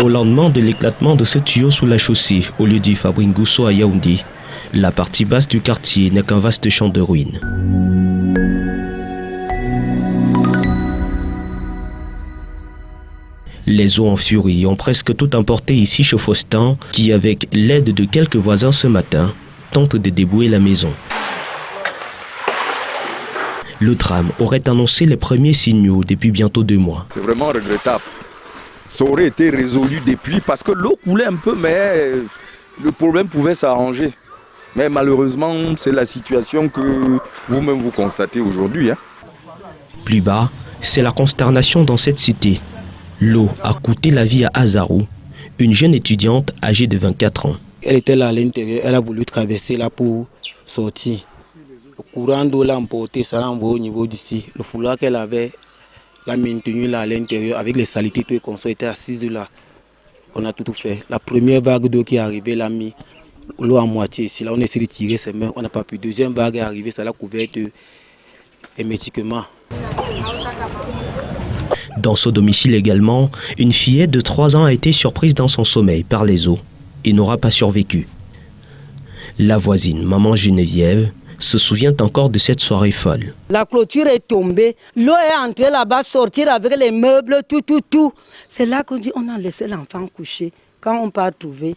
Au lendemain de l'éclatement de ce tuyau sous la chaussée, au lieu du Fabringousso à Yaoundé, la partie basse du quartier n'est qu'un vaste champ de ruines. Les eaux en furie ont presque tout emporté ici chez Faustin, qui, avec l'aide de quelques voisins ce matin, tente de débouer la maison. Le drame aurait annoncé les premiers signaux depuis bientôt 2 mois. C'est vraiment regrettable. Ça aurait été résolu depuis parce que l'eau coulait un peu, mais le problème pouvait s'arranger. Mais malheureusement, c'est la situation que vous-même vous constatez aujourd'hui. Plus bas, c'est la consternation dans cette cité. L'eau a coûté la vie à Azarou, une jeune étudiante âgée de 24 ans. Elle était là à l'intérieur, elle a voulu traverser là pour sortir. Le courant d'eau l'a emporté, ça l'a envoyé au niveau d'ici. Le foulard qu'elle avait, l'a maintenu là à l'intérieur avec les saletés, tout et qu'on était assise là. On a tout fait. La première vague d'eau qui est arrivée l'a mis l'eau à moitié ici. Là, on a essayé de tirer ses mains, on n'a pas pu. Deuxième vague est arrivée, ça l'a couvert hermétiquement. Dans ce domicile également, une fillette de 3 ans a été surprise dans son sommeil par les eaux et n'aura pas survécu. La voisine, maman Geneviève, se souvient encore de cette soirée folle. La clôture est tombée, l'eau est entrée là-bas, sortir avec les meubles, tout. C'est là qu'on dit on a laissé l'enfant coucher. Quand on part trouver,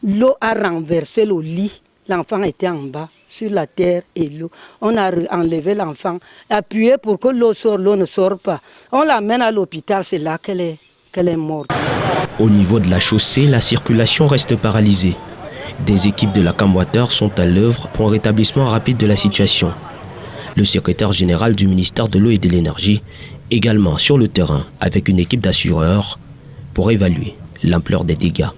l'eau a renversé le lit. L'enfant était en bas, sur la terre et l'eau. On a enlevé l'enfant, appuyé pour que l'eau ne sorte pas. On l'amène à l'hôpital, c'est là qu'elle est morte. Au niveau de la chaussée, la circulation reste paralysée. Des équipes de la CAMWater sont à l'œuvre pour un rétablissement rapide de la situation. Le secrétaire général du ministère de l'Eau et de l'Énergie, également sur le terrain avec une équipe d'assureurs pour évaluer l'ampleur des dégâts.